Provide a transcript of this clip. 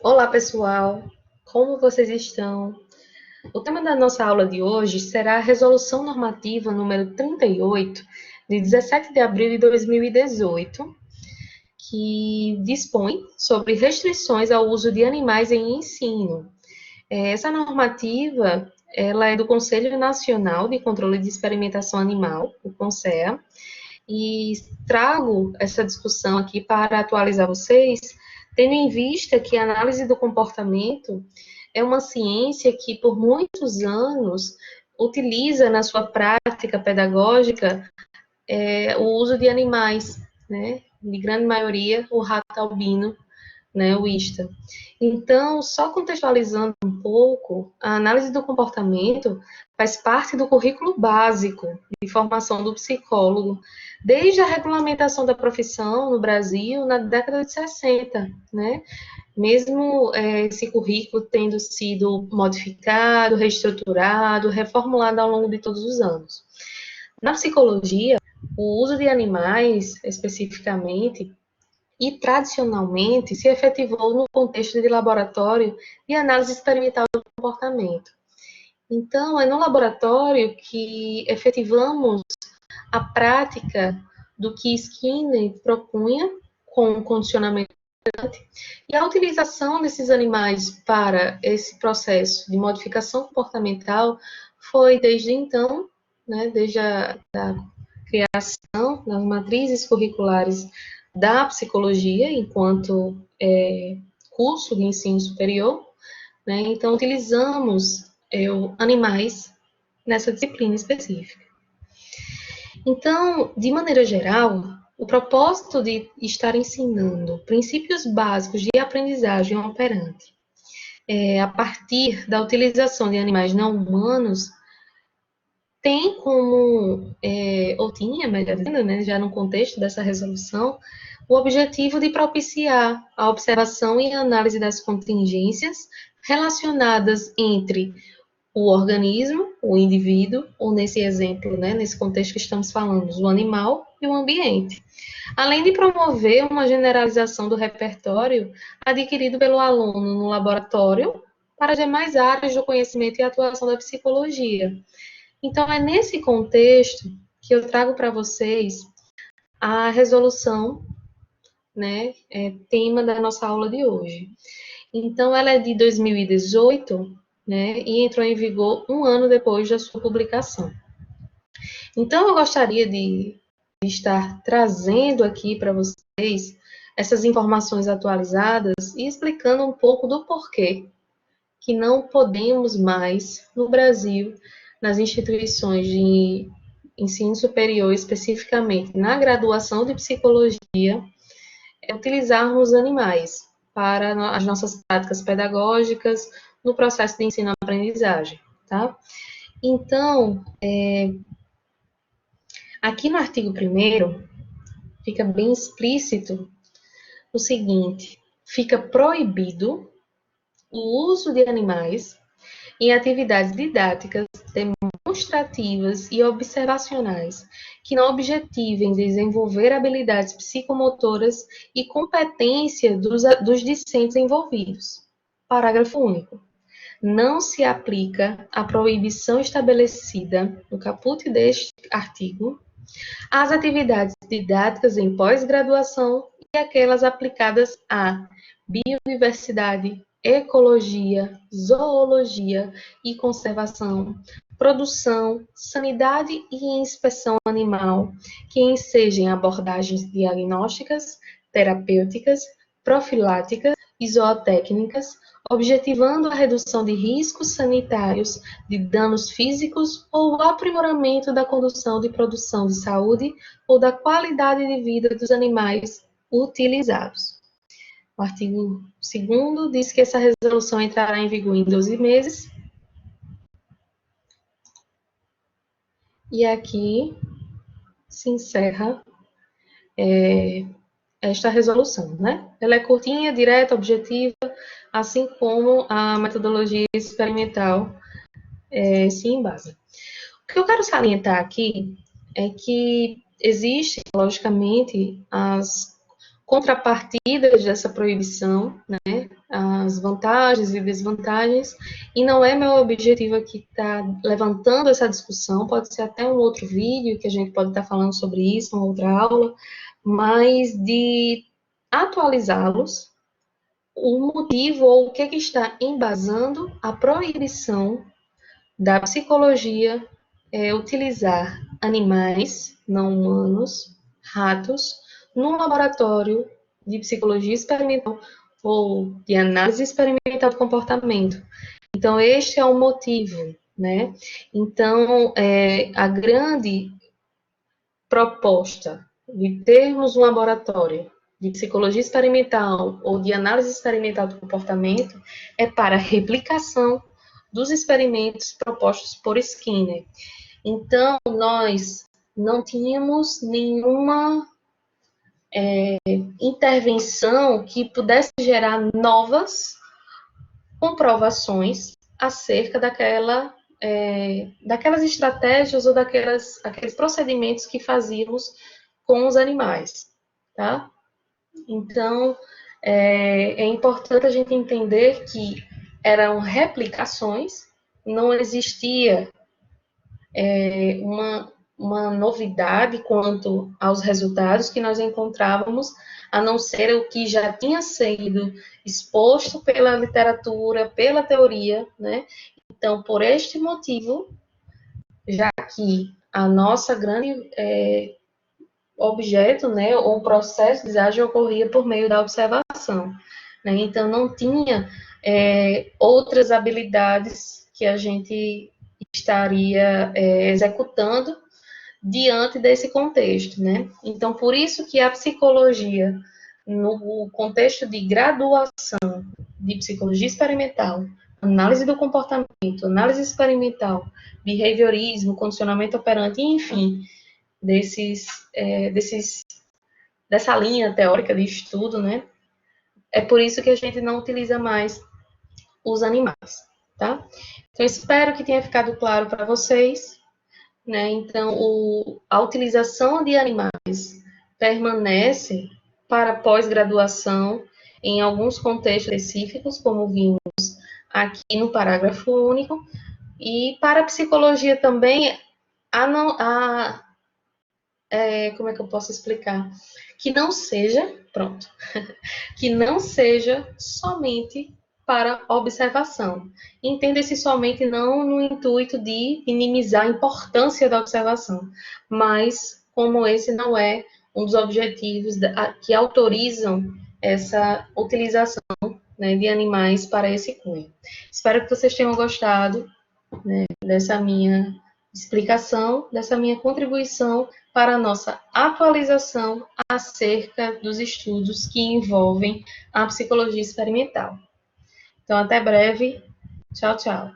Olá, pessoal! Como vocês estão? O tema da nossa aula de hoje será a Resolução Normativa número 38, de 17 de abril de 2018, que dispõe sobre restrições ao uso de animais em ensino. Essa normativa, ela é do Conselho Nacional de Controle de Experimentação Animal, o CONSEA, e trago essa discussão aqui para atualizar vocês, tendo em vista que a análise do comportamento é uma ciência que, por muitos anos, utiliza na sua prática pedagógica o uso de animais, né? De grande maioria, o rato albino, né, o ISTA. Então, só contextualizando um pouco, a análise do comportamento faz parte do currículo básico de formação do psicólogo, desde a regulamentação da profissão no Brasil na década de 60, né? Mesmo esse currículo tendo sido modificado, reestruturado, reformulado ao longo de todos os anos. Na psicologia, o uso de animais, especificamente, e tradicionalmente se efetivou no contexto de laboratório de análise experimental do comportamento. Então, é no laboratório que efetivamos a prática do que Skinner propunha com o condicionamento e a utilização desses animais para esse processo de modificação comportamental foi desde então, né, desde a da criação das matrizes curriculares da psicologia enquanto curso de ensino superior, né? Então utilizamos animais nessa disciplina específica. Então, de maneira geral, o propósito de estar ensinando princípios básicos de aprendizagem operante a partir da utilização de animais não humanos tem como, ou tinha, melhor dizendo, né, já no contexto dessa resolução, o objetivo de propiciar a observação e análise das contingências relacionadas entre o organismo, o indivíduo, ou nesse exemplo, né, nesse contexto que estamos falando, o animal e o ambiente, além de promover uma generalização do repertório adquirido pelo aluno no laboratório para as demais áreas do conhecimento e atuação da psicologia. Então, é nesse contexto que eu trago para vocês a resolução, né, tema da nossa aula de hoje. Então, ela é de 2018, né, e entrou em vigor um ano depois da sua publicação. Então, eu gostaria de estar trazendo aqui para vocês essas informações atualizadas e explicando um pouco do porquê que não podemos mais, no Brasil, nas instituições de ensino superior, especificamente na graduação de psicologia, utilizarmos animais para as nossas práticas pedagógicas no processo de ensino-aprendizagem, tá? Então, aqui no artigo 1º, fica bem explícito o seguinte: fica proibido o uso de animais em atividades didáticas, demonstrativas e observacionais que não objetivem desenvolver habilidades psicomotoras e competência dos discentes envolvidos. Parágrafo único. Não se aplica a proibição estabelecida no caput deste artigo às atividades didáticas em pós-graduação e aquelas aplicadas à biodiversidade, ecologia, zoologia e conservação, produção, sanidade e inspeção animal, que ensejem abordagens diagnósticas, terapêuticas, profiláticas e zootécnicas, objetivando a redução de riscos sanitários, de danos físicos ou o aprimoramento da condução de produção de saúde ou da qualidade de vida dos animais utilizados. O artigo 2º diz que essa resolução entrará em vigor em 12 meses. E aqui se encerra esta resolução, né? Ela é curtinha, direta, objetiva, assim como a metodologia experimental se embasa. O que eu quero salientar aqui é que existem, logicamente, as contrapartidas dessa proibição, né? as vantagens e desvantagens, e não é meu objetivo aqui estar levantando essa discussão, pode ser até um outro vídeo que a gente pode estar falando sobre isso, uma outra aula, mas de atualizá-los, o motivo ou o que está embasando a proibição da psicologia utilizar animais não humanos, ratos, num laboratório de psicologia experimental ou de análise experimental do comportamento. Então, este é o motivo, né? Então, a grande proposta de termos um laboratório de psicologia experimental ou de análise experimental do comportamento é para a replicação dos experimentos propostos por Skinner. Então, nós não tínhamos nenhuma intervenção que pudesse gerar novas comprovações acerca daquelas estratégias ou aqueles procedimentos que fazíamos com os animais, tá? Então, é importante a gente entender que eram replicações, não existia uma novidade quanto aos resultados que nós encontrávamos, a não ser o que já tinha sido exposto pela literatura, pela teoria, né? Então, por este motivo, já que a nossa grande objeto, né, ou processo de design ocorria por meio da observação, né? Então, não tinha outras habilidades que a gente estaria executando diante desse contexto, né? Então, por isso que a psicologia, no contexto de graduação de psicologia experimental, análise do comportamento, análise experimental, behaviorismo, condicionamento operante, enfim, dessa linha teórica de estudo, né? É por isso que a gente não utiliza mais os animais, tá? Então, espero que tenha ficado claro para vocês, né? Então, a utilização de animais permanece para pós-graduação em alguns contextos específicos, como vimos aqui no parágrafo único, e para a psicologia também, como é que eu posso explicar? Que não seja, pronto, que não seja somente para observação. Entenda-se somente não no intuito de minimizar a importância da observação, mas como esse não é um dos objetivos que autorizam essa utilização, né, de animais para esse cunho. Espero que vocês tenham gostado, né, dessa minha explicação, dessa minha contribuição para a nossa atualização acerca dos estudos que envolvem a psicologia experimental. Então, até breve. Tchau, tchau.